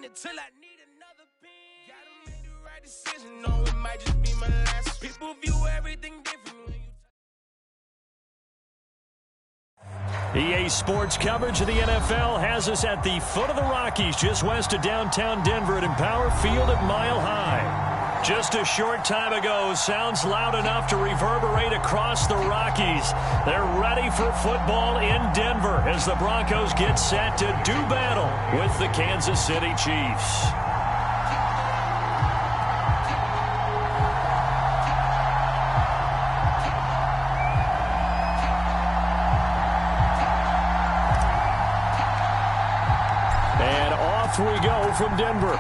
until I need another pen. Gotta make the right decision. No, it might just be my last. People view everything different when you. EA Sports coverage of the NFL has us at the foot of the Rockies, just west of downtown Denver at Empower Field at Mile High. Just a short time ago, sounds loud enough to reverberate across the Rockies. They're ready for football in Denver as the Broncos get set to do battle with the Kansas City Chiefs. And off we go from Denver.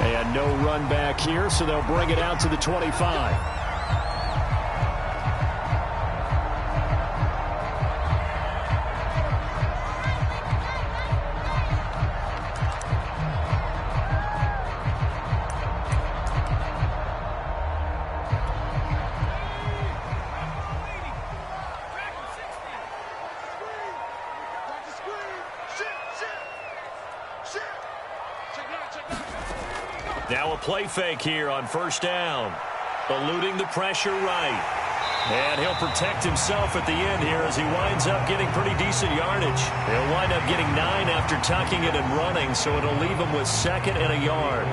And no run back here, so they'll bring it out to the 25. Now a play fake here on first down. Eluding the pressure right. And he'll protect himself at the end here as he winds up getting pretty decent yardage. He'll wind up getting 9 after tucking it and running, so it'll leave him with 2nd and a yard.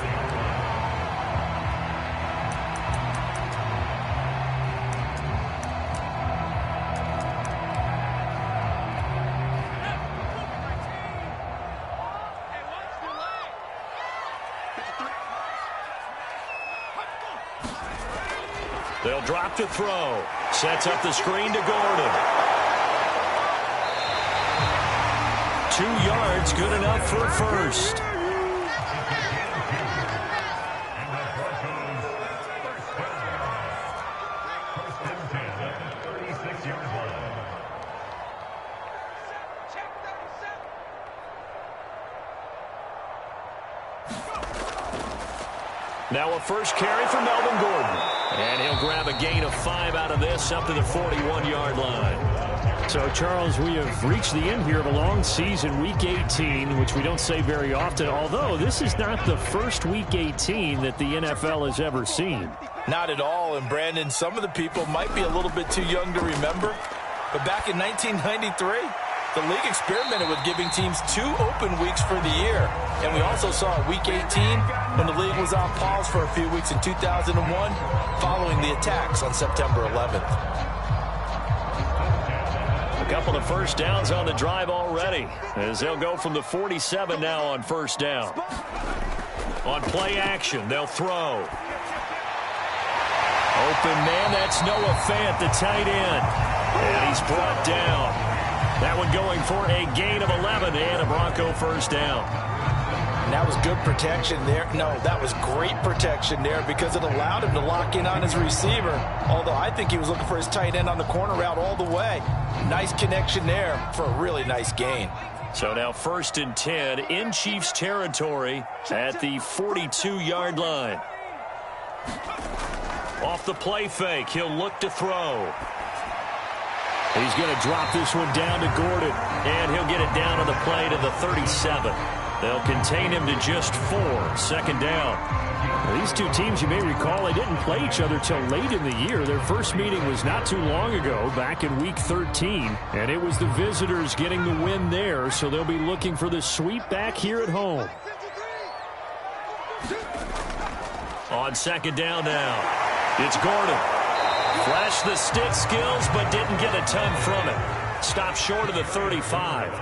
They'll drop to throw. Sets up the screen to Gordon. 2 yards, good enough for first. Now a first carry for Melvin Gordon. And he'll grab a gain of 5 out of this up to the 41-yard line. So, Charles, we have reached the end here of a long season, Week 18, which we don't say very often, although this is not the first Week 18 that the NFL has ever seen. Not at all, and Brandon, some of the people might be a little bit too young to remember, but back in 1993, the league experimented with giving teams 2 open weeks for the year. And we also saw Week 18 when the league was on pause for a few weeks in 2001 following the attacks on September 11th. A couple of first downs on the drive already as they'll go from the 47 now on first down. On play action, they'll throw. Open man, that's Noah Fant, the tight end. And he's brought down. That one going for a gain of 11 and a Bronco first down. And that was good protection there. No, that was great protection there because it allowed him to lock in on his receiver. Although I think he was looking for his tight end on the corner route all the way. Nice connection there for a really nice gain. So now 1st and 10 in Chiefs territory at the 42-yard line. Off the play fake, he'll look to throw. He's going to drop this one down to Gordon, and he'll get it down on the play to the 37. They'll contain him to just 4, 2nd down. Now, these two teams, you may recall, they didn't play each other till late in the year. Their first meeting was not too long ago, back in Week 13, and it was the visitors getting the win there, so they'll be looking for the sweep back here at home. On 2nd down now, it's Gordon. Flashed the stick skills, but didn't get a ton from it. Stopped short of the 35.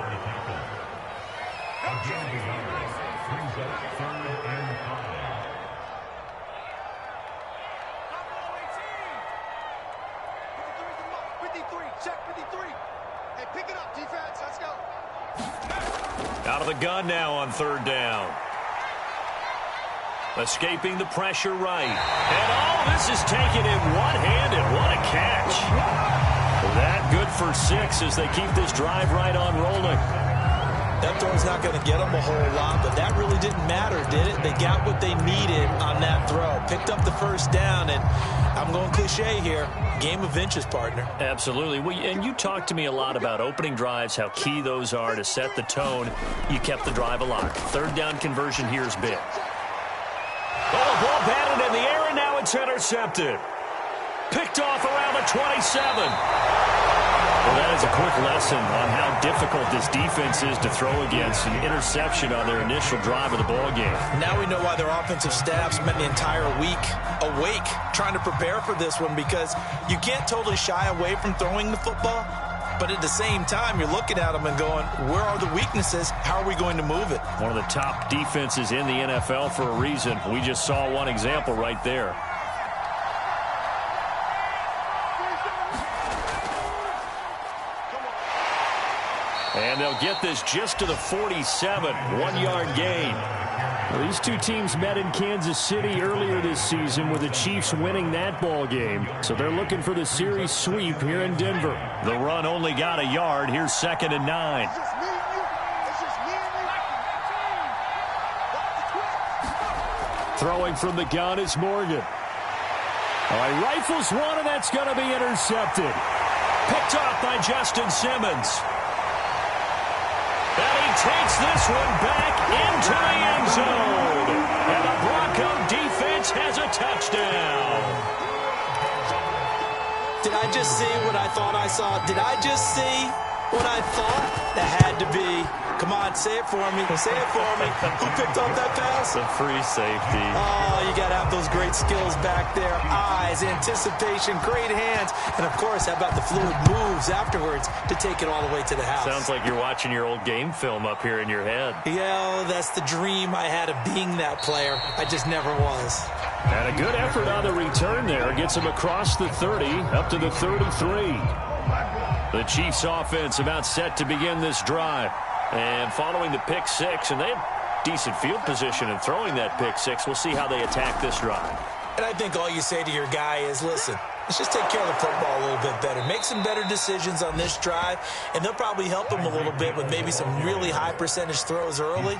Out of the gun now on 3rd down. Escaping the pressure right. And this is taken in one-handed. What a catch. That good for 6 as they keep this drive right on rolling. That throw's not going to get them a whole lot, but that really didn't matter, did it? They got what they needed on that throw. Picked up the first down, and I'm going cliche here. Game of inches, partner. Absolutely. Well, and you talked to me a lot about opening drives, how key those are to set the tone. You kept the drive alive. Third down conversion here is big. Oh, the ball batted in the air, and now it's intercepted. Picked off around the 27. Well, that is a quick lesson on how difficult this defense is to throw against. An interception on their initial drive of the ball game. Now we know why their offensive staff spent the entire week awake trying to prepare for this one, because you can't totally shy away from throwing the football, but at the same time, you're looking at them and going, where are the weaknesses? How are we going to move it? One of the top defenses in the NFL for a reason. We just saw one example right there. And they'll get this just to the 47, 1-yard gain. Well, these two teams met in Kansas City earlier this season with the Chiefs winning that ball game. So they're looking for the series sweep here in Denver. The run only got a yard. Here's 2nd and 9. Throwing from the gun is Morgan. All right, rifles one, and that's going to be intercepted. Picked off by Justin Simmons. And he takes this one back into the end zone. And the Bronco defense has a touchdown. Did I just see what I thought I saw? Did I just see what I thought? That had to be. Come on, say it for me. Say it for me. Who picked up that pass? The free safety. Oh, you got to have those great skills back there. Eyes, anticipation, great hands. And, of course, how about the fluid moves afterwards to take it all the way to the house? Sounds like you're watching your old game film up here in your head. Yeah, that's the dream I had of being that player. I just never was. And a good effort on the return there. Gets him across the 30, up to the 33. The Chiefs offense about set to begin this drive. And following the pick six, and they have decent field position in throwing that pick six. We'll see how they attack this drive. And I think all you say to your guy is, listen, let's just take care of the football a little bit better. Make some better decisions on this drive, and they'll probably help him a little bit with maybe some really high percentage throws early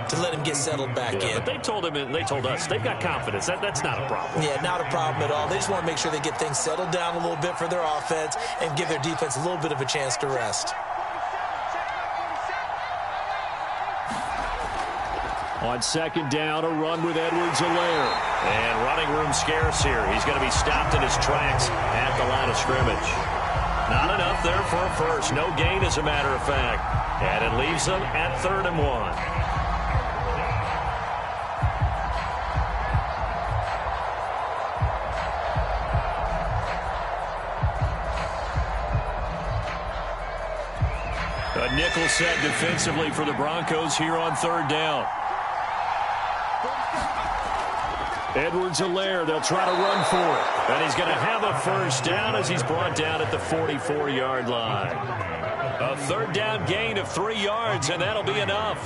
to let him get settled back in. But they told him, and they told us, they've got confidence. That's not a problem. Yeah, not a problem at all. They just want to make sure they get things settled down a little bit for their offense and give their defense a little bit of a chance to rest. On 2nd down, a run with Edwards-Helaire. And running room scarce here. He's going to be stopped in his tracks at the line of scrimmage. Not enough there for a first. No gain, as a matter of fact. And it leaves them at 3rd and 1. A nickel set defensively for the Broncos here on 3rd down. Edwards-Helaire, they'll try to run for it. And he's going to have a first down as he's brought down at the 44-yard line. A 3rd down gain of 3 yards, and that'll be enough.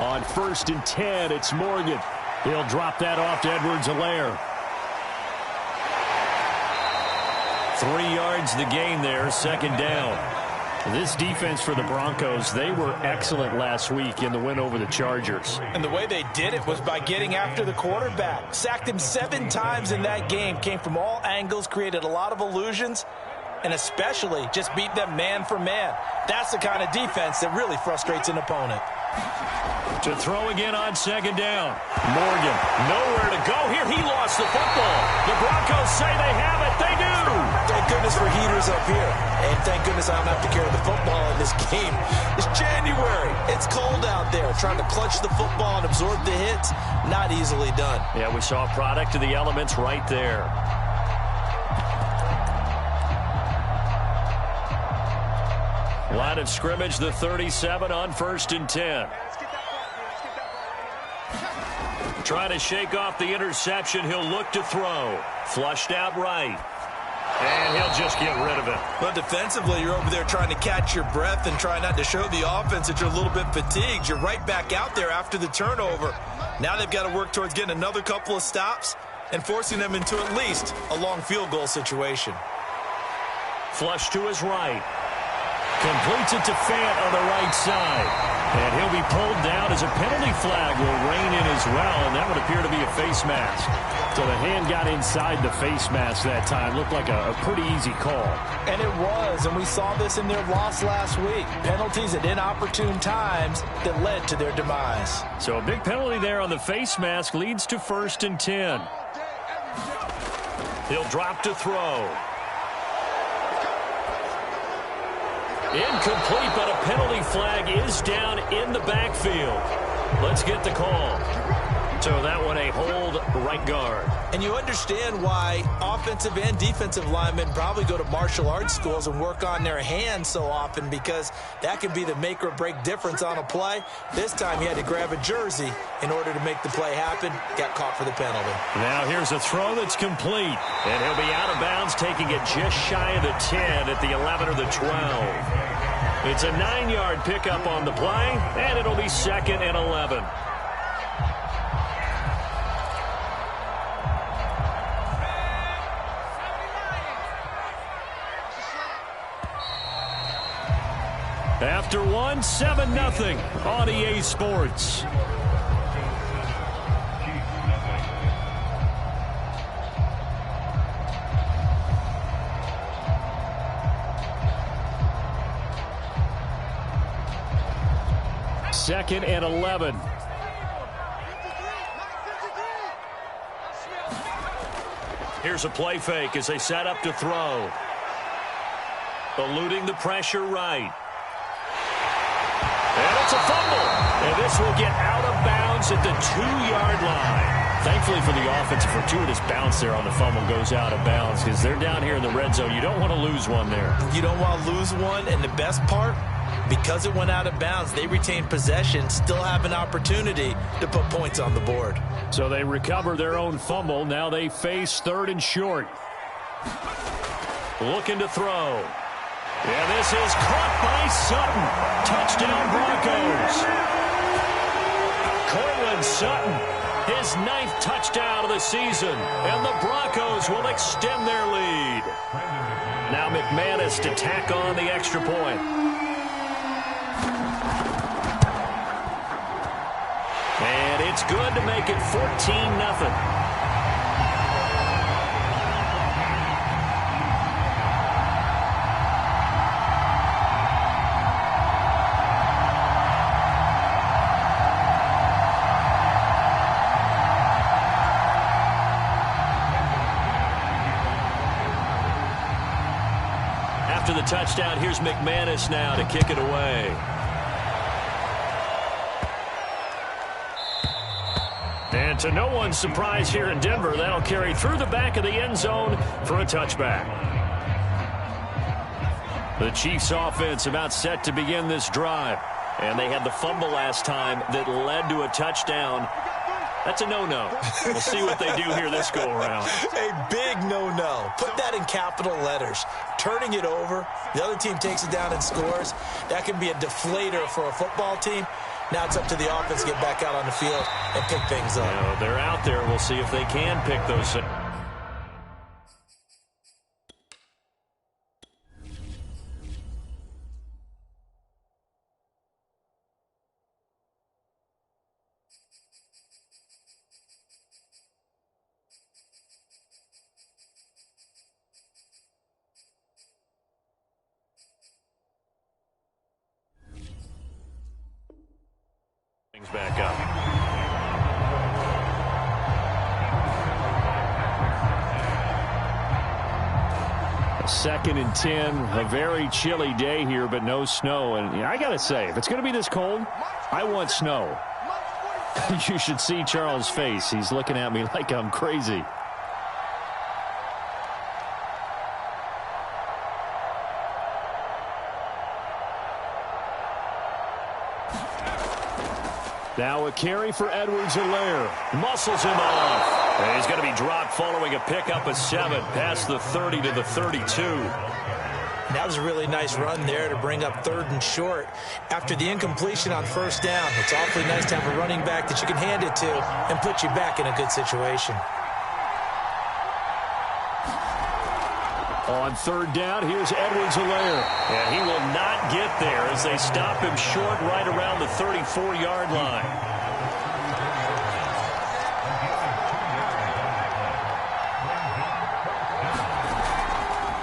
On 1st and 10, it's Morgan. He'll drop that off to Edwards-Helaire. 3 yards the gain there, 2nd down. This defense for the Broncos, they were excellent last week in the win over the Chargers. And the way they did it was by getting after the quarterback. Sacked him 7 times in that game. Came from all angles, created a lot of illusions, and especially just beat them man for man. That's the kind of defense that really frustrates an opponent. To throw again on 2nd down. Morgan, nowhere to go here. He lost the football. The Broncos say they have it. They do. Thank goodness for heaters up here. And thank goodness I don't have to carry the football in this game. It's January. It's cold out there. Trying to clutch the football and absorb the hits, not easily done. Yeah, we saw a product of the elements right there. Line of scrimmage, the 37 on 1st and 10. Trying to shake off the interception. He'll look to throw. Flushed out right. And he'll just get rid of it. Well, defensively, you're over there trying to catch your breath and try not to show the offense that you're a little bit fatigued. You're right back out there after the turnover. Now they've got to work towards getting another couple of stops and forcing them into at least a long field goal situation. Flush to his right. Completes it to Fant on the right side. And he'll be pulled down as a penalty flag will rein in as well, and that would appear to be a face mask. So the hand got inside the face mask that time. Looked like a pretty easy call. And it was, and we saw this in their loss last week. Penalties at inopportune times that led to their demise. So a big penalty there on the face mask leads to 1st and 10. He'll drop to throw. Incomplete, but a penalty flag is down in the backfield. Let's get the call. So that one a hold right guard. And you understand why offensive and defensive linemen probably go to martial arts schools and work on their hands so often, because that can be the make or break difference on a play. This time he had to grab a jersey in order to make the play happen. Got caught for the penalty. Now here's a throw that's complete. And he'll be out of bounds, taking it just shy of the 10 at the 11 or the 12. It's a 9-yard pickup on the play, and it'll be 2nd and 11. After one, 7-0 on EA Sports. Second and 11. Here's a play fake as they set up to throw. Eluding the pressure right. And it's a fumble. And this will get out of bounds at the 2-yard line. Thankfully for the offense, a fortuitous bounce there on the fumble goes out of bounds, because they're down here in the red zone. You don't want to lose one there. You don't want to lose one, and the best part, because it went out of bounds, they retain possession, still have an opportunity to put points on the board. So they recover their own fumble. Now they face 3rd and short. Looking to throw. And this is caught by Sutton. Touchdown Broncos. Cortland Sutton, his 9th touchdown of the season. And the Broncos will extend their lead. Now McManus to tack on the extra point. And it's good to make it 14-0. After the touchdown, here's McManus now to kick it away. And to no one's surprise here in Denver, that'll carry through the back of the end zone for a touchback. The Chiefs offense about set to begin this drive. And they had the fumble last time that led to a touchdown. That's a no-no. We'll see what they do here this go-around. A big no-no. Put that in capital letters. Turning it over, the other team takes it down and scores. That can be a deflator for a football team. Now it's up to the offense to get back out on the field and pick things up. You know, they're out there. We'll see if they can pick those. Back up. 2nd and 10. A very chilly day here, but no snow. And I got to say, if it's going to be this cold, I want snow. You should see Charles' face. He's looking at me like I'm crazy. Now a carry for Edwards-Helaire. Muscles him off. And he's going to be dropped following a pickup of 7 past the 30 to the 32. That was a really nice run there to bring up 3rd and short. After the incompletion on 1st down, it's awfully nice to have a running back that you can hand it to and put you back in a good situation. On 3rd down, here's Edwards-Helaire. And he will not get there as they stop him short right around the 34-yard line.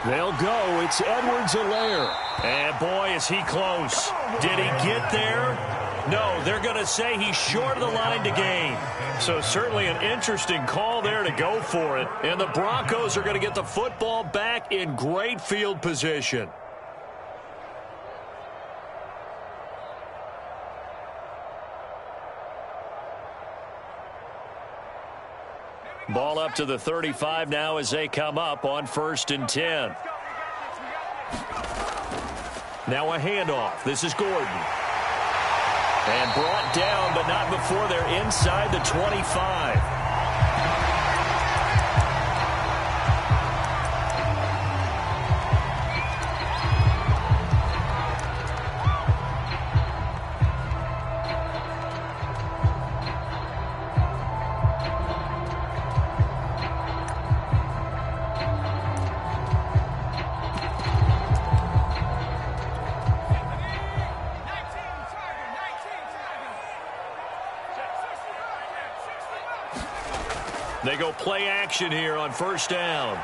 They'll go. It's Edwards-Helaire. And, boy, is he close. Did he get there? No, they're going to say he's short of the line to gain. So certainly an interesting call there to go for it. And the Broncos are going to get the football back in great field position. Ball up to the 35 now as they come up on 1st and 10. Now a handoff. This is Gordon. And brought down, but not before they're inside the 25. They go play action here on 1st down.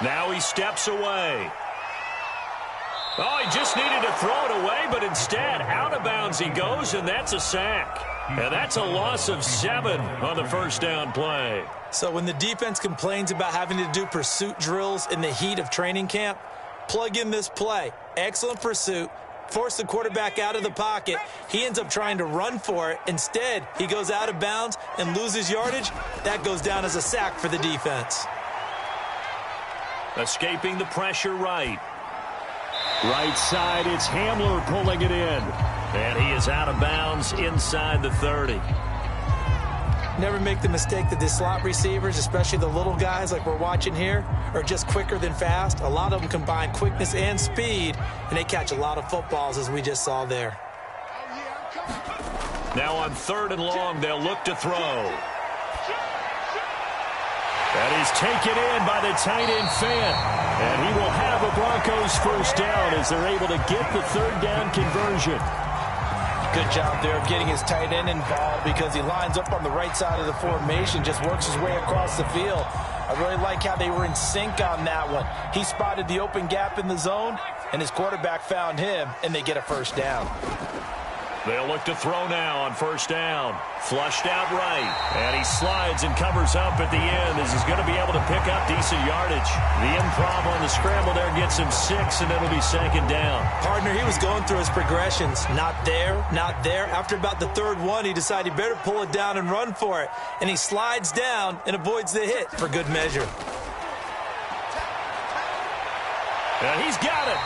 Now he steps away. Oh, he just needed to throw it away, but instead, out of bounds he goes, and that's a sack. And that's a loss of 7 on the 1st down play. So when the defense complains about having to do pursuit drills in the heat of training camp, plug in this play. Excellent pursuit. Force the quarterback out of the pocket. He ends up trying to run for it. Instead, he goes out of bounds and loses yardage. That goes down as a sack for the defense. Escaping the pressure right. Right side, it's Hamler pulling it in. And he is out of bounds inside the 30. Never make the mistake that the slot receivers, especially the little guys like we're watching here, are just quicker than fast. A lot of them combine quickness and speed, and they catch a lot of footballs, as we just saw there. Now on 3rd and long, they'll look to throw. That is taken in by the tight end Fant. And he will have a Broncos 1st down as they're able to get the 3rd down conversion. Good job there of getting his tight end involved because he lines up on the right side of the formation, just works his way across the field. I really like how they were in sync on that one. He spotted the open gap in the zone, and his quarterback found him, and they get a 1st down. They'll look to throw now on 1st down. Flushed out right. And he slides and covers up at the end as he's going to be able to pick up decent yardage. The improv on the scramble there gets him 6, and it'll be 2nd down. Partner, he was going through his progressions. Not there, not there. After about the 3rd one, he decided he better pull it down and run for it. And he slides down and avoids the hit for good measure. And he's got it.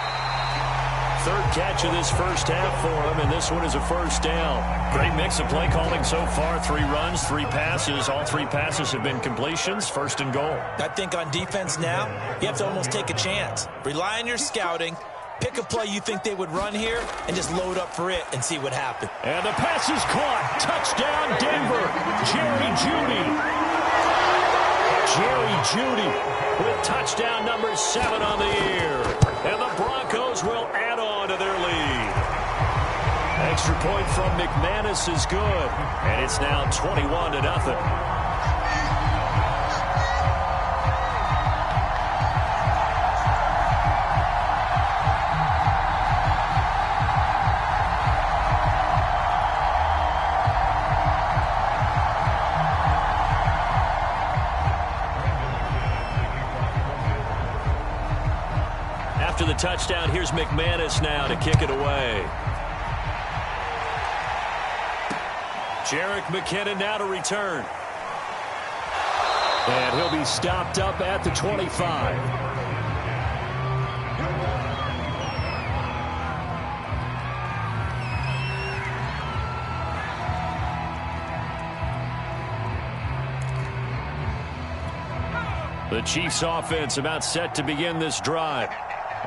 3rd catch of this 1st half for him, and this one is a 1st down. Great mix of play calling so far. 3 runs, 3 passes. All 3 passes have been completions. 1st and goal. I think on defense now, you have to almost take a chance. Rely on your scouting. Pick a play you think they would run here and just load up for it and see what happens. And the pass is caught. Touchdown, Denver. Jerry Jeudy. Jerry Jeudy with touchdown number 7 on the year. And the Broncos will add on to their lead. Extra point from McManus is good. And it's now 21-0. After the touchdown, here's McManus now to kick it away. Jerick McKinnon now to return. And he'll be stopped up at the 25. The Chiefs offense about set to begin this drive.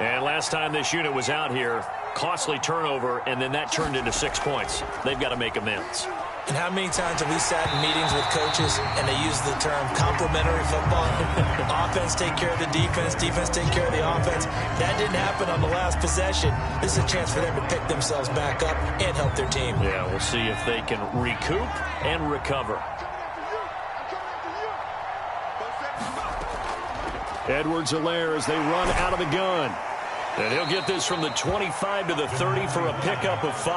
And last time this unit was out here, costly turnover, and then that turned into 6 points. They've got to make amends. And how many times have we sat in meetings with coaches and they use the term complementary football? Offense take care of the defense, defense take care of the offense. That didn't happen on the last possession. This is a chance for them to pick themselves back up and help their team. Yeah, we'll see if they can recoup and recover. Edwards-Helaire as they run out of the gun. And he'll get this from the 25 to the 30 for a pickup of 5.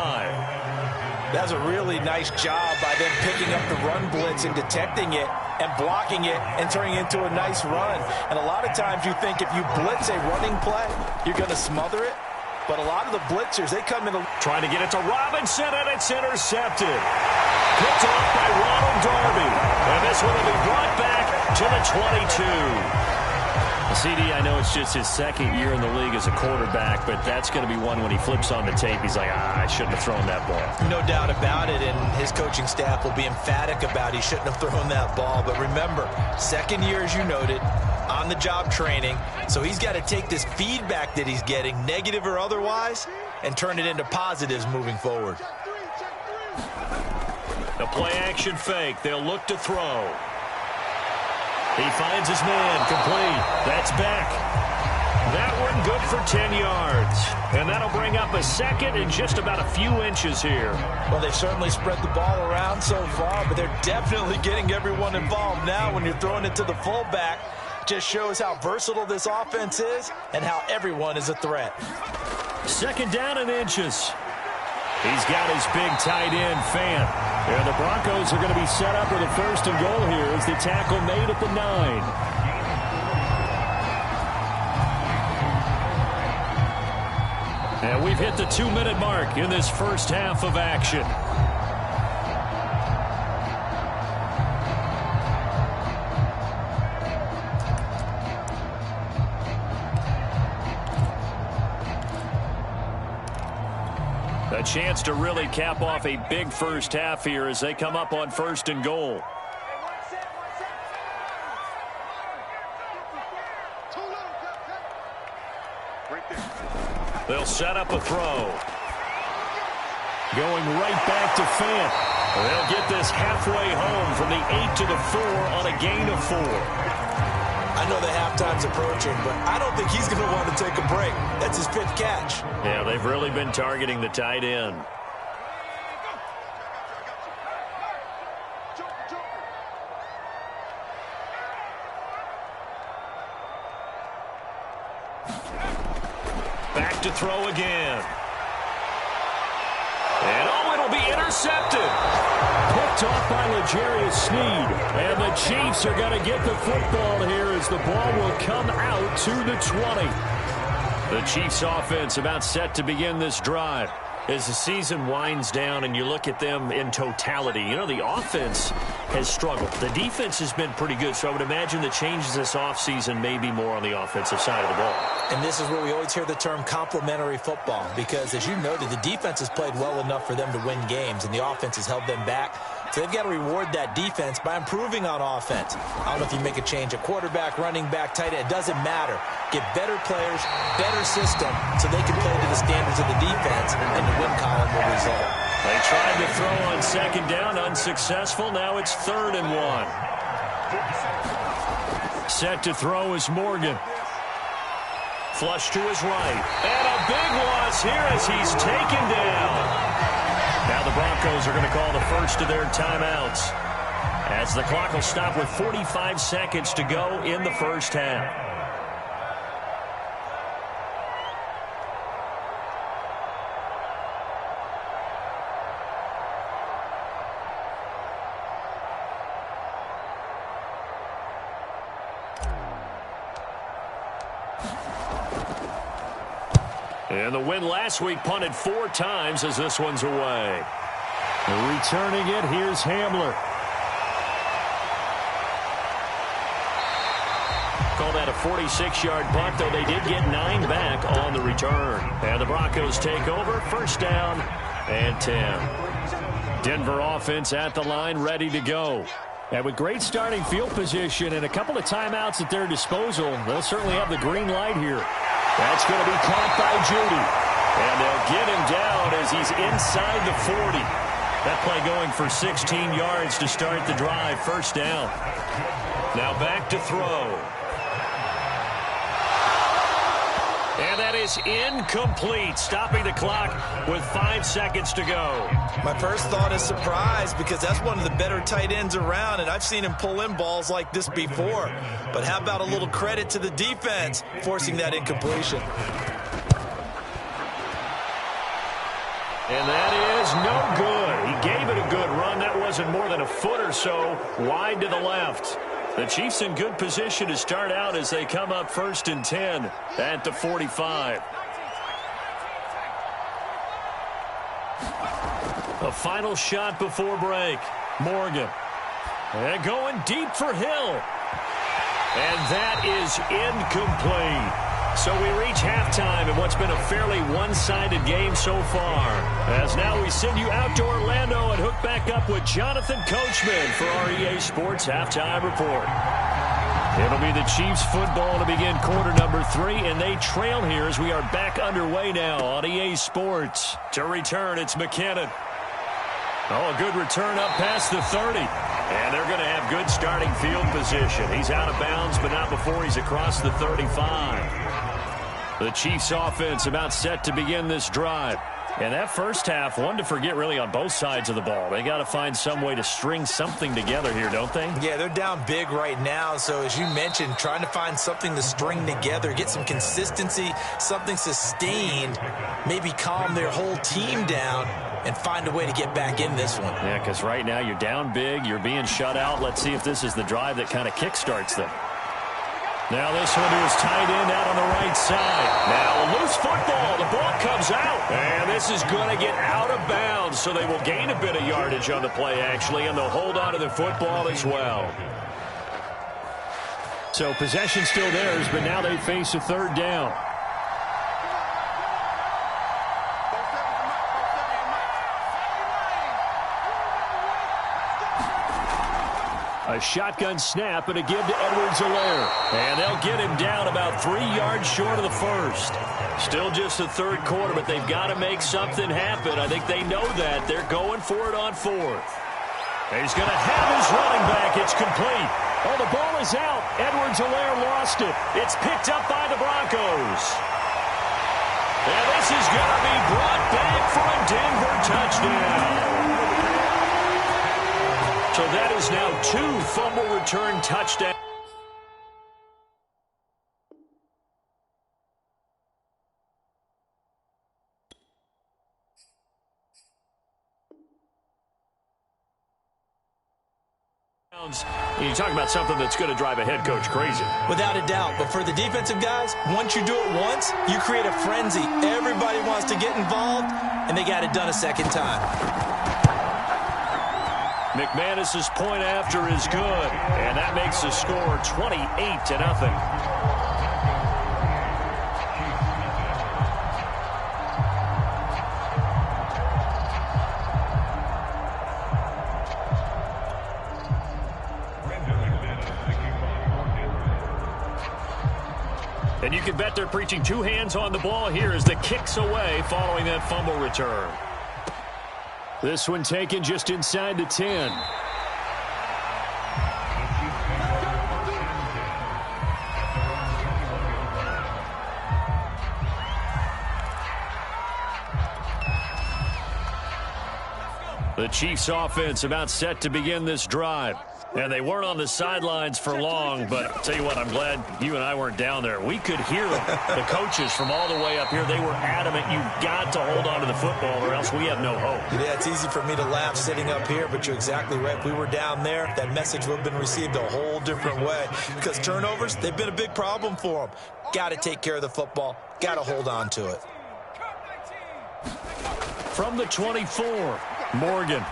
That's a really nice job by them picking up the run blitz and detecting it and blocking it and turning it into a nice run. And a lot of times you think if you blitz a running play, you're going to smother it. But a lot of the blitzers, they come in. Trying to get it to Robinson, and it's intercepted. Picked off by Ronald Darby. And this one will be brought back to the 22. CD, I know it's just his second year in the league as a quarterback, but that's going to be one when he flips on the tape. He's like, I shouldn't have thrown that ball. No doubt about it, and his coaching staff will be emphatic about he shouldn't have thrown that ball. But remember, second year, as you noted, on-the-job training, so he's got to take this feedback that he's getting, negative or otherwise, and turn it into positives moving forward. The play-action fake. They'll look to throw. He finds his man, complete. That's back. That one good for 10 yards. And that'll bring up a second in just about a few inches here. Well, they've certainly spread the ball around so far, but they're definitely getting everyone involved now when you're throwing it to the fullback. Just shows how versatile this offense is and how everyone is a threat. Second down in inches. He's got his big tight end, Fant. And the Broncos are going to be set up with a first and goal here as the tackle made at the 9. And we've hit the 2-minute mark in this first half of action. A chance to really cap off a big first half here as they come up on first and goal. They'll set up a throw. Going right back to Fant. They'll get this halfway home from the 8 to the 4 on a gain of 4. I know the halftime's approaching, but I don't think he's going to want to take a break. That's his 5th catch. Yeah, they've really been targeting the tight end. Back to throw again. And oh, it'll be intercepted. Picked off by L'Jarius Sneed. And the Chiefs are going to get the football here as the ball will come out to the 20. The Chiefs offense about set to begin this drive. As the season winds down and you look at them in totality, you know, the offense has struggled. The defense has been pretty good, so I would imagine the changes this offseason may be more on the offensive side of the ball. And this is where we always hear the term complementary football because, as you noted, the defense has played well enough for them to win games, and the offense has held them back. So they've got to reward that defense by improving on offense. I don't know if you make a change at quarterback, running back, tight end. It doesn't matter. Get better players, better system, so they can play to the standards of the defense, and the win column will result. They tried to throw on second down, unsuccessful. Now it's 3rd and 1. Set to throw is Morgan. Flush to his right. And a big loss here as he's taken down. Now the Broncos are going to call the first of their timeouts as the clock will stop with 45 seconds to go in the first half. And the win last week punted 4 times as this one's away. Returning it, here's Hamler. Call that a 46-yard punt, though they did get 9 back on the return. And the Broncos take over, first down and 10. Denver offense at the line, ready to go. And with great starting field position and a couple of timeouts at their disposal, they'll certainly have the green light here. That's going to be caught by Judy. And they'll get him down as he's inside the 40. That play going for 16 yards to start the drive. First down. Now back to throw. And that is incomplete, stopping the clock with 5 seconds to go. My first thought is surprise, because that's one of the better tight ends around, and I've seen him pull in balls like this before. But how about a little credit to the defense forcing that incompletion? And that is no good. He gave it a good run. That wasn't more than a foot or so wide to the left. The Chiefs in good position to start out as they come up 1st and 10 at the 45. A final shot before break. Morgan. And going deep for Hill. And that is incomplete. So we reach halftime in what's been a fairly one-sided game so far. As now we send you out to Orlando and hook back up with Jonathan Coachman for our EA Sports Halftime Report. It'll be the Chiefs football to begin quarter number 3, and they trail here as we are back underway now on EA Sports. To return, it's McKinnon. Oh, a good return up past the 30. And they're going to have good starting field position. He's out of bounds, but not before he's across the 35. The Chiefs offense about set to begin this drive. And that first half, one to forget really on both sides of the ball. They got to find some way to string something together here, don't they? Yeah, they're down big right now. So as you mentioned, trying to find something to string together, get some consistency, something sustained, maybe calm their whole team down and find a way to get back in this one. Yeah, because right now you're down big, you're being shut out. Let's see if this is the drive that kind of kickstarts them. Now this one to his tight end out on the right side. Now a loose football. The ball comes out. And this is going to get out of bounds, so they will gain a bit of yardage on the play, actually, and they'll hold on to the football as well. So possession still theirs, but now they face a third down. A shotgun snap and a give to Edwards-Helaire. And they'll get him down about 3 yards short of the first. Still just the third quarter, but they've got to make something happen. I think they know that. They're going for it on 4th. He's going to have his running back. It's complete. Oh, the ball is out. Edwards-Helaire lost it. It's picked up by the Broncos. And this is going to be brought back for a Denver touchdown. So that is now 2 fumble return touchdowns. You talk about something that's going to drive a head coach crazy. Without a doubt. But for the defensive guys, once you do it once, you create a frenzy. Everybody wants to get involved, and they got it done a second time. McManus's point after is good, and that makes the score 28-0. And you can bet they're preaching 2 hands on the ball here as the kick's away following that fumble return. This one taken just inside the 10. The Chiefs offense about set to begin this drive. And they weren't on the sidelines for long, but I'll tell you what, I'm glad you and I weren't down there. We could hear them, the coaches from all the way up here. They were adamant, you've got to hold on to the football or else we have no hope. Yeah, it's easy for me to laugh sitting up here, but you're exactly right. If we were down there, that message would have been received a whole different way. Because turnovers, they've been a big problem for them. Got to take care of the football. Got to hold on to it. From the 24, Morgan.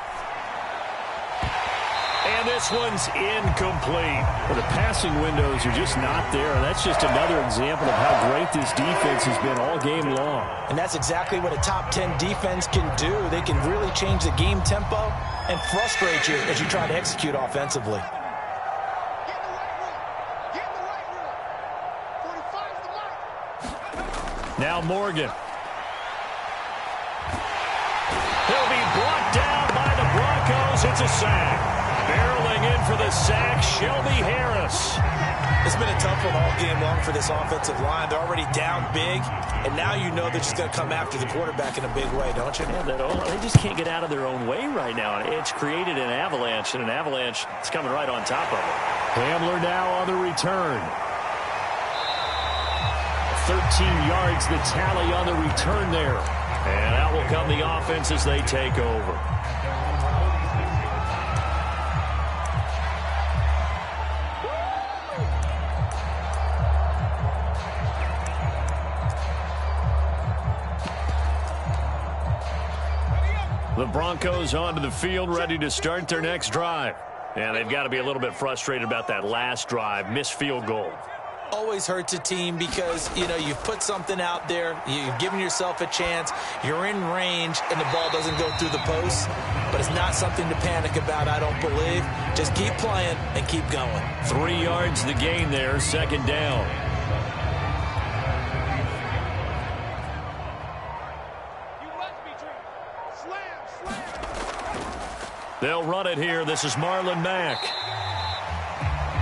And this one's incomplete. Well, the passing windows are just not there. That's just another example of how great this defense has been all game long. And that's exactly what a top 10 defense can do. They can really change the game tempo and frustrate you as you try to execute offensively. Now Morgan. He'll be brought down by the Broncos. It's a sack. Barreling in for the sack, Shelby Harris. It's been a tough one all game long for this offensive line. They're already down big, and now you know they're just going to come after the quarterback in a big way, don't you? Yeah, they just can't get out of their own way right now. It's created an avalanche, and an avalanche is coming right on top of it. Hamler now on the return. 13 yards, the tally on the return there. And out will come the offense as they take over. The Broncos onto the field, ready to start their next drive. And they've got to be a little bit frustrated about that last drive, missed field goal. Always hurts a team because, you know, you've put something out there, you've given yourself a chance, you're in range, and the ball doesn't go through the post. But it's not something to panic about, I don't believe. Just keep playing and keep going. 3 yards the gain there, second down. They'll run it here. This is Marlon Mack.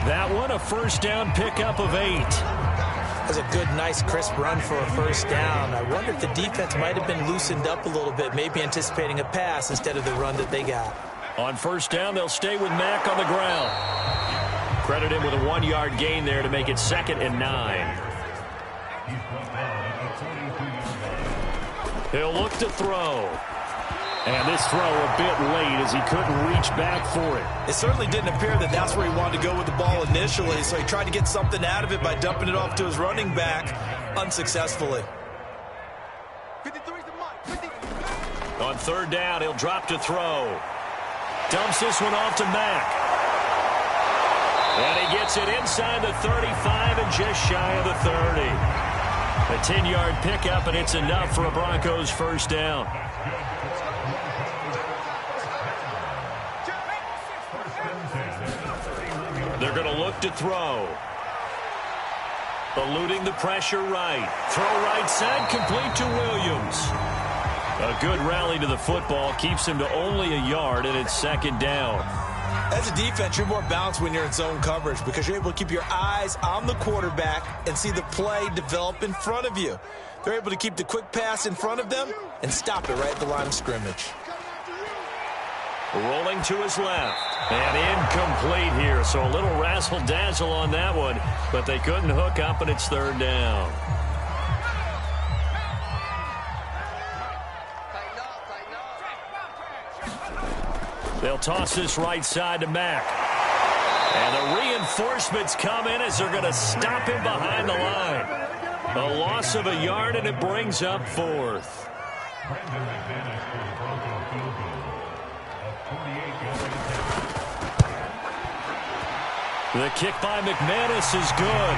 That one, a first down pickup of 8. That's a good, nice, crisp run for a first down. I wonder if the defense might have been loosened up a little bit, maybe anticipating a pass instead of the run that they got. On first down, they'll stay with Mack on the ground. Credit him with a 1-yard gain there to make it 2nd and 9. He'll look to throw. And this throw a bit late as he couldn't reach back for it. It certainly didn't appear that that's where he wanted to go with the ball initially, so he tried to get something out of it by dumping it off to his running back unsuccessfully. On third down, he'll drop to throw. Dumps this one off to Mack. And he gets it inside the 35 and just shy of the 30. A 10-yard pickup, and it's enough for a Broncos first down. They're going to look to throw. Eluding the pressure right. Throw right side, complete to Williams. A good rally to the football keeps him to only a yard, and it's second down. As a defense, you're more balanced when you're in zone coverage because you're able to keep your eyes on the quarterback and see the play develop in front of you. They're able to keep the quick pass in front of them and stop it right at the line of scrimmage. Rolling to his left. And incomplete here, so a little razzle-dazzle on that one, but they couldn't hook up, and it's third down. They'll toss this right side to Mack. And the reinforcements come in as they're going to stop him behind the line. A loss of a yard, and it brings up 4th. The kick by McManus is good.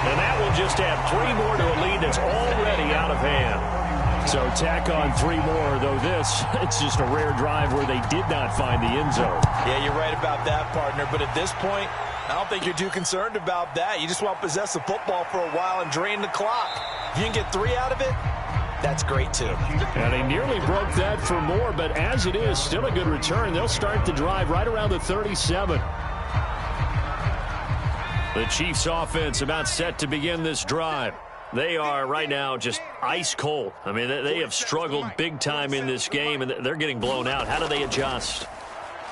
And that will just add 3 more to a lead that's already out of hand. So tack on 3 more, though it's just a rare drive where they did not find the end zone. Yeah, you're right about that, partner. But at this point, I don't think you're too concerned about that. You just want to possess the football for a while and drain the clock. If you can get 3 out of it, that's great, too. And they nearly broke that for more, but as it is, still a good return. They'll start the drive right around the 37. The Chiefs offense about set to begin this drive. They are right now just ice cold. I mean, they have struggled big time in this game, and they're getting blown out. How do they adjust?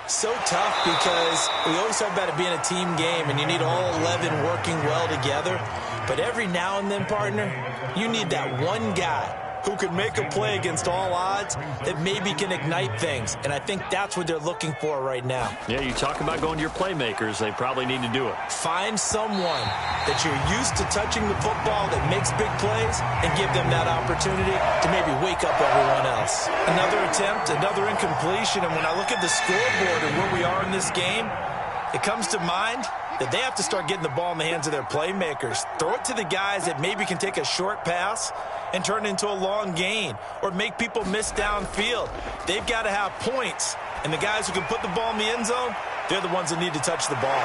So tough because we always talk about it being a team game, and you need all 11 working well together. But every now and then, partner, you need that one guy who can make a play against all odds that maybe can ignite things. And I think that's what they're looking for right now. Yeah, you talk about going to your playmakers. They probably need to do it. Find someone that you're used to touching the football that makes big plays and give them that opportunity to maybe wake up everyone else. Another attempt, another incompletion. And when I look at the scoreboard and where we are in this game, it comes to mind that they have to start getting the ball in the hands of their playmakers. Throw it to the guys that maybe can take a short pass and turn it into a long gain or make people miss downfield. They've got to have points. And the guys who can put the ball in the end zone, they're the ones that need to touch the ball.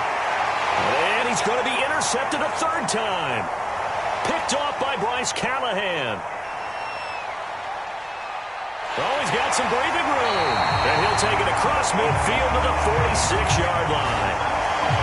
And he's going to be intercepted a third time. Picked off by Bryce Callahan. Oh, he's got some breathing room. And he'll take it across midfield to the 46-yard line.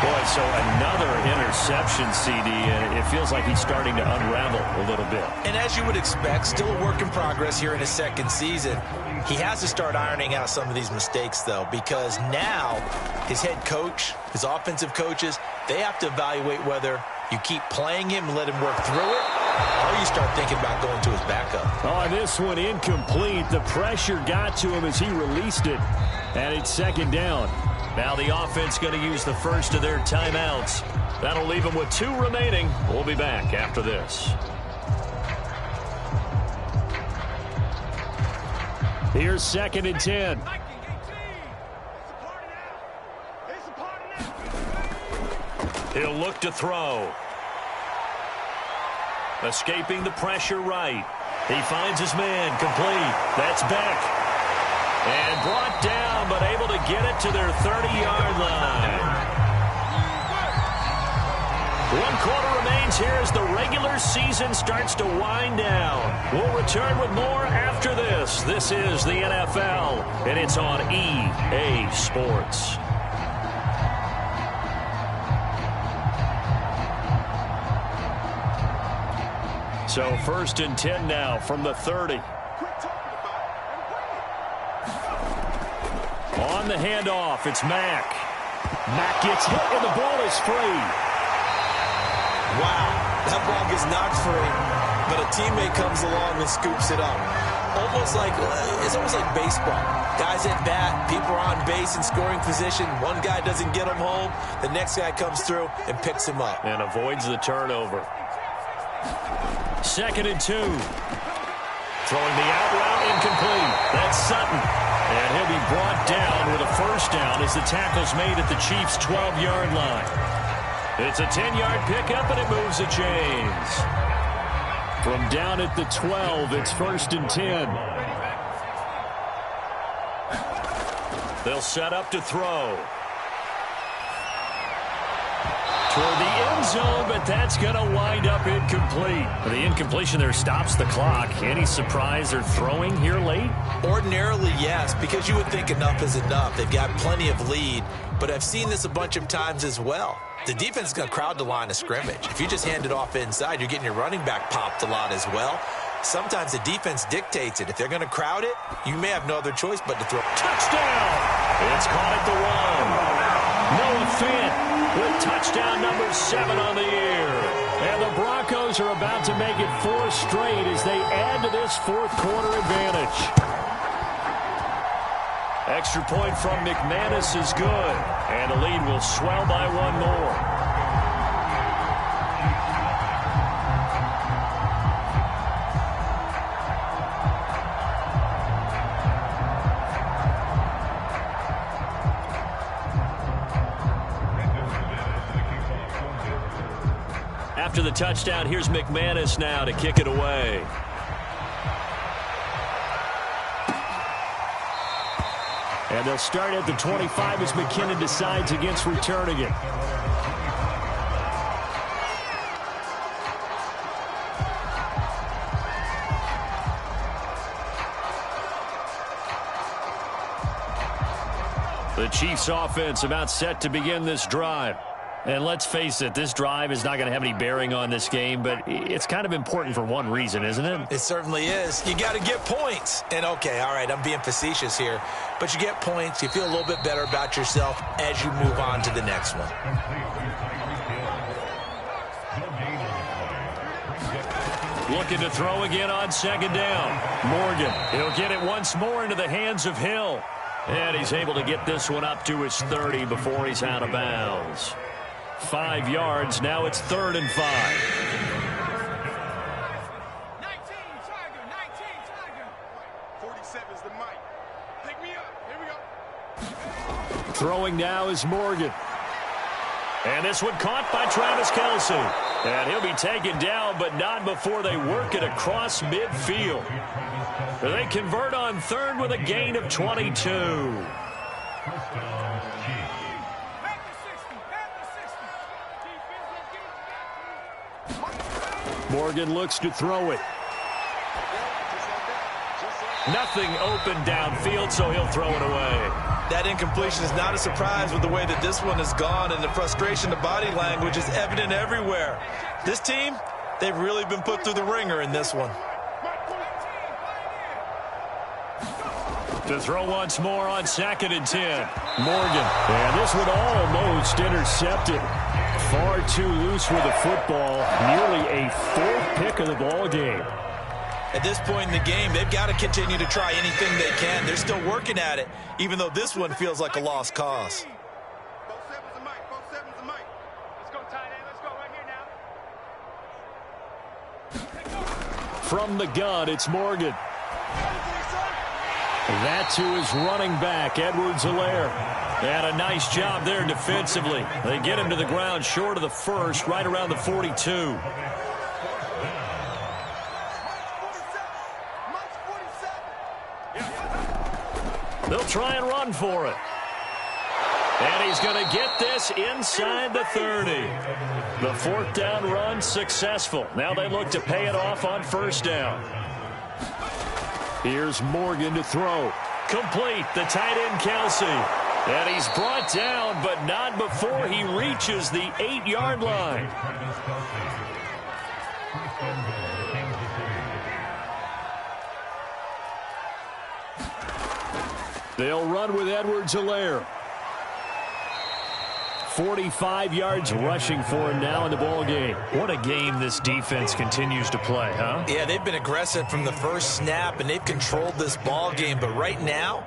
Boy, so another interception, CD, and it feels like he's starting to unravel a little bit. And as you would expect, still a work in progress here in his second season. He has to start ironing out some of these mistakes, though, because now his head coach, his offensive coaches, they have to evaluate whether you keep playing him and let him work through it, or you start thinking about going to his backup. Oh, this one incomplete. The pressure got to him as he released it, and it's second down. Now the offense going to use the first of their timeouts. That'll leave them with 2 remaining. We'll be back after this. Here's 2nd and 10. He'll look to throw. Escaping the pressure right. He finds his man complete. That's Beck. And brought down, but able to get it to their 30-yard line. 1 quarter remains here as the regular season starts to wind down. We'll return with more after this. This is the NFL, and it's on EA Sports. So 1st and 10 now from the 30. On the handoff, it's Mack. Mack gets hit, and the ball is free. Wow, that ball gets knocked free, but a teammate comes along and scoops it up. It's almost like baseball. Guys at bat, people are on base in scoring position. One guy doesn't get him home. The next guy comes through and picks him up. And avoids the turnover. 2nd and 2. Throwing the out route incomplete. That's Sutton. And he'll be brought down with a first down as the tackle's made at the Chiefs' 12-yard line. It's a 10-yard pickup, and it moves the chains. From down at the 12, it's 1st and 10. They'll set up to throw. Toward the end zone, but that's going to wind up incomplete. The incompletion there stops the clock. Any surprise they're throwing here late? Ordinarily, yes, because you would think enough is enough. They've got plenty of lead, but I've seen this a bunch of times as well. The defense is going to crowd the line of scrimmage. If you just hand it off inside, you're getting your running back popped a lot as well. Sometimes the defense dictates it. If they're going to crowd it, you may have no other choice but to throw. Touchdown! It's caught at the 1. Noah Fant with touchdown number 7 on the year. And the Broncos are about to make it 4 straight as they add to this 4th quarter advantage. Extra point from McManus is good. And the lead will swell by 1 more. After the touchdown, here's McManus now to kick it away. And they'll start at the 25 as McKinnon decides against returning it. The Chiefs offense about set to begin this drive. And let's face it, this drive is not going to have any bearing on this game, but it's kind of important for one reason, isn't it? It certainly is. You got to get points. And, okay, all right, I'm being facetious here, but you get points. You feel a little bit better about yourself as you move on to the next one. Looking to throw again on second down. Morgan, he'll get it once more into the hands of Hill. And he's able to get this one up to his 30 before he's out of bounds. 5 yards. Now it's 3rd and 5. 47's the mic. Pick me up. Here we go. Throwing now is Morgan. And this one caught by Travis Kelce. And he'll be taken down, but not before they work it across midfield. They convert on 3rd with a gain of 22. Morgan looks to throw it. Nothing open downfield, so he'll throw it away. That incompletion is not a surprise with the way that this one has gone, and the frustration, the body language is evident everywhere. This team, they've really been put through the ringer in this one. To throw once more on 2nd and 10. Morgan. And this one almost intercepted. Far too loose with the football. Nearly a 4th pick of the ball game. At this point in the game, they've got to continue to try anything they can. They're still working at it, even though this one feels like a lost cause. From the gun, it's Morgan. That to his running back, Edwards-Helaire. And a nice job there defensively. They get him to the ground short of the 1st, right around the 42. They'll try and run for it. And he's going to get this inside the 30. The 4th down run successful. Now they look to pay it off on 1st down. Here's Morgan to throw. Complete, the tight end Kelce. And he's brought down, but not before he reaches the 8-yard line. They'll run with Edwards-Helaire. 45 yards rushing for him now in the ball game. What a game this defense continues to play, huh? Yeah, they've been aggressive from the first snap, and they've controlled this ball game. But right now,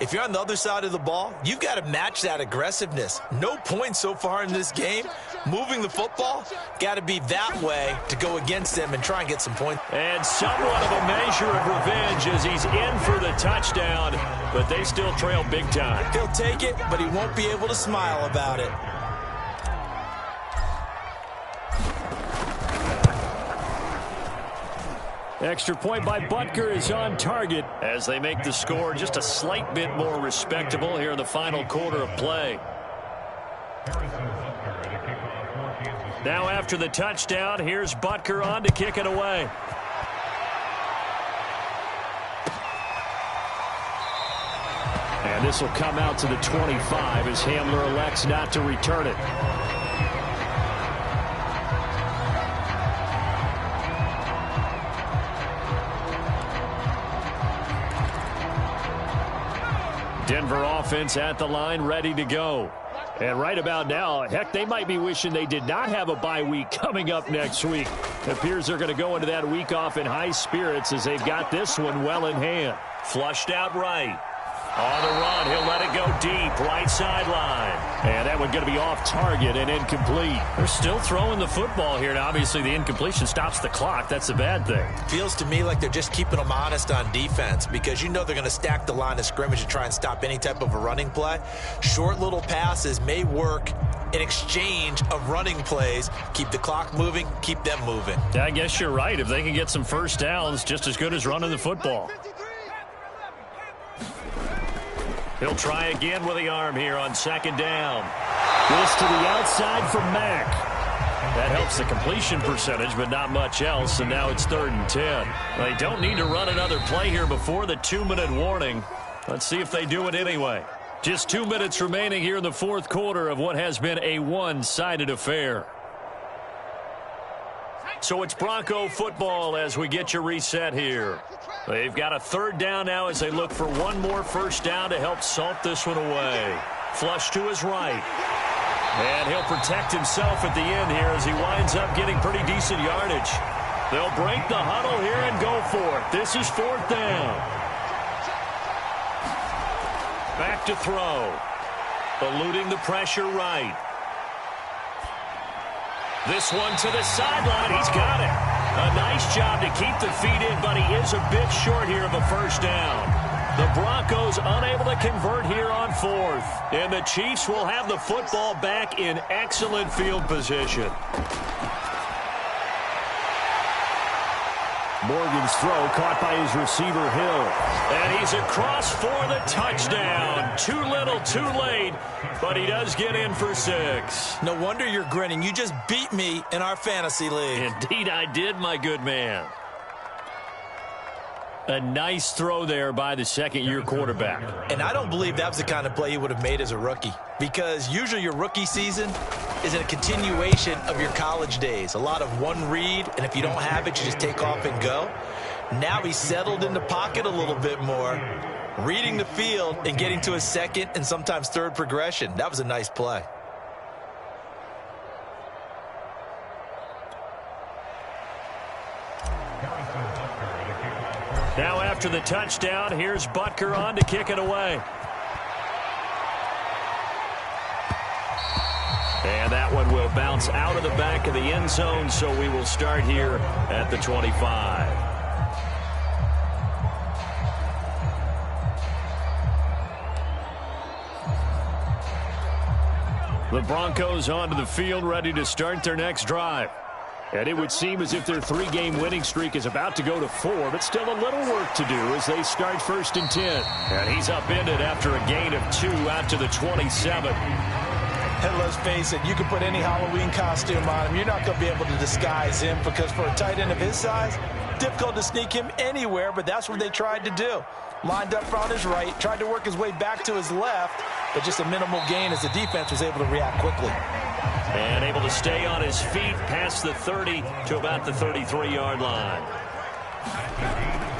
if you're on the other side of the ball, you've got to match that aggressiveness. No points so far in this game. Moving the football, got to be that way to go against them and try and get some points. And somewhat of a measure of revenge as he's in for the touchdown, but they still trail big time. He'll take it, but he won't be able to smile about it. Extra point by Butker is on target as they make the score just a slight bit more respectable here in the final quarter of play. Now after the touchdown, here's Butker on to kick it away. And this will come out to the 25 as Hamler elects not to return it. Denver offense at the line, ready to go. And right about now, heck, they might be wishing they did not have a bye week coming up next week. It appears they're going to go into that week off in high spirits as they've got this one well in hand. Flushed out right. On the run, he'll let it go deep, right sideline. And that one going to be off target and incomplete. They're still throwing the football here, and obviously the incompletion stops the clock. That's a bad thing. Feels to me like they're just keeping them honest on defense because you know they're going to stack the line of scrimmage and try and stop any type of a running play. Short little passes may work in exchange of running plays. Keep the clock moving, keep them moving. Yeah, I guess you're right. If they can get some first downs, just as good as running the football. He'll try again with the arm here on 2nd down. This to the outside for Mack. That helps the completion percentage, but not much else, and now it's 3rd and 10. They don't need to run another play here before the 2-minute warning. Let's see if they do it anyway. Just 2 minutes remaining here in the 4th quarter of what has been a one-sided affair. So it's Bronco football as we get you reset here. They've got a 3rd down now as they look for one more first down to help salt this one away. Flush to his right. And he'll protect himself at the end here as he winds up getting pretty decent yardage. They'll break the huddle here and go for it. This is 4th down. Back to throw. Eluding the pressure right. This one to the sideline. He's got it. A nice job to keep the feet in, but he is a bit short here of a first down. The Broncos unable to convert here on 4th. And the Chiefs will have the football back in excellent field position. Morgan's throw caught by his receiver, Hill. And he's across for the touchdown. Too little, too late, but he does get in for 6. No wonder you're grinning. You just beat me in our fantasy league. Indeed I did, my good man. A nice throw there by the second-year quarterback. And I don't believe that was the kind of play he would have made as a rookie, because usually your rookie season is a continuation of your college days. A lot of one read, and if you don't have it, you just take off and go. Now he's settled in the pocket a little bit more, reading the field and getting to his second and sometimes third progression. That was a nice play. Now after the touchdown, here's Butker on to kick it away. And that one will bounce out of the back of the end zone, so we will start here at the 25. The Broncos onto the field, ready to start their next drive. And it would seem as if their 3-game winning streak is about to go to 4, but still a little work to do as they start 1st and 10. And he's upended after a gain of 2 out to the 27. And let's face it, you can put any Halloween costume on him. You're not going to be able to disguise him, because for a tight end of his size, difficult to sneak him anywhere, but that's what they tried to do. Lined up on his right, tried to work his way back to his left, but just a minimal gain as the defense was able to react quickly. And able to stay on his feet past the 30 to about the 33-yard line.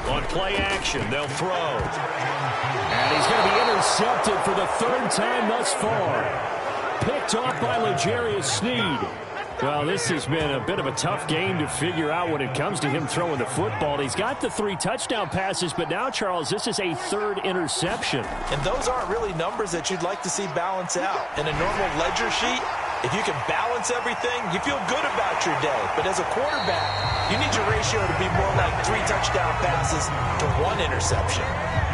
On play action, they'll throw. And he's going to be intercepted for the 3rd time thus far. Picked off by L'Jarius Sneed. Well, this has been a bit of a tough game to figure out when it comes to him throwing the football. He's got the 3 touchdown passes, but now, Charles, this is a 3rd interception. And those aren't really numbers that you'd like to see balance out. In a normal ledger sheet, if you can balance everything, you feel good about your day. But as a quarterback, you need your ratio to be more like 3 touchdown passes to 1 interception.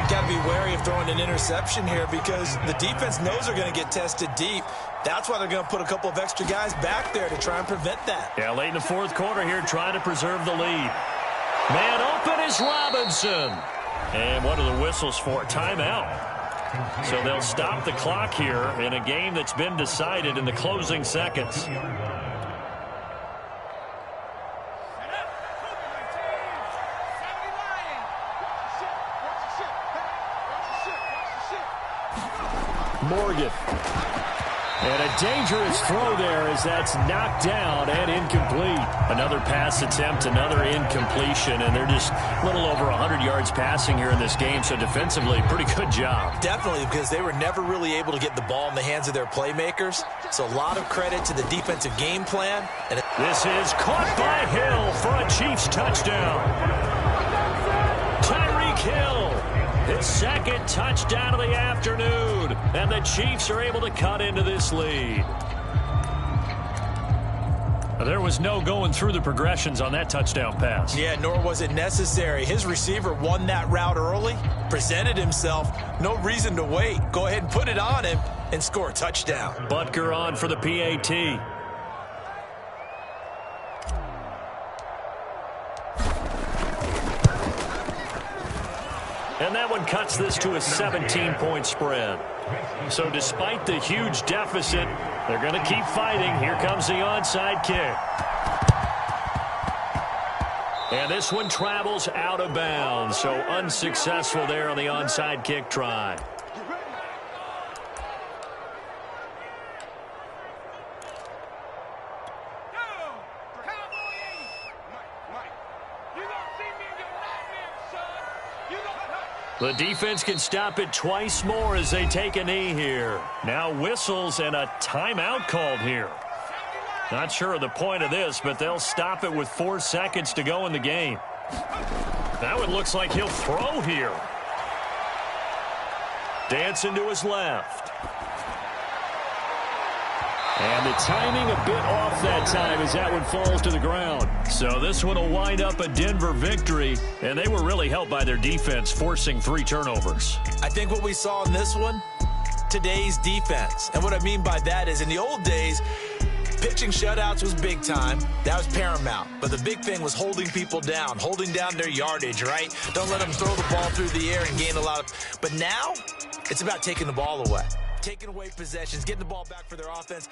Got to be wary of throwing an interception here, because the defense knows they're going to get tested deep. That's why they're going to put a couple of extra guys back there to try and prevent that. Yeah, late in the 4th quarter here, trying to preserve the lead. Man open is Robinson. And what are the whistles for? Timeout. So they'll stop the clock here in a game that's been decided in the closing seconds. Morgan. And a dangerous throw there as that's knocked down and incomplete. Another pass attempt, another incompletion, and they're just a little over 100 yards passing here in this game, so defensively, pretty good job. Definitely, because they were never really able to get the ball in the hands of their playmakers, so a lot of credit to the defensive game plan. And this is caught by Hill for a Chiefs touchdown. Tyreek Hill. His 2nd touchdown of the afternoon, and the Chiefs are able to cut into this lead. There was no going through the progressions on that touchdown pass. Yeah, nor was it necessary. His receiver won that route early, presented himself, no reason to wait. Go ahead and put it on him and score a touchdown. Butker on for the PAT. And that one cuts this to a 17-point spread. So despite the huge deficit, they're going to keep fighting. Here comes the onside kick. And this one travels out of bounds. So unsuccessful there on the onside kick try. The defense can stop it twice more as they take a knee here. Now whistles and a timeout called here. Not sure of the point of this, but they'll stop it with 4 seconds to go in the game. Now it looks like he'll throw here. Dancing to his left. And the timing a bit off that time as that one falls to the ground. So this one will wind up a Denver victory, and they were really helped by their defense forcing 3 turnovers. I think what we saw in this one, today's defense. And what I mean by that is in the old days, pitching shutouts was big time. That was paramount. But the big thing was holding people down, holding down their yardage, right? Don't let them throw the ball through the air and gain a lot of... But now, it's about taking the ball away. Taking away possessions, getting the ball back for their offense.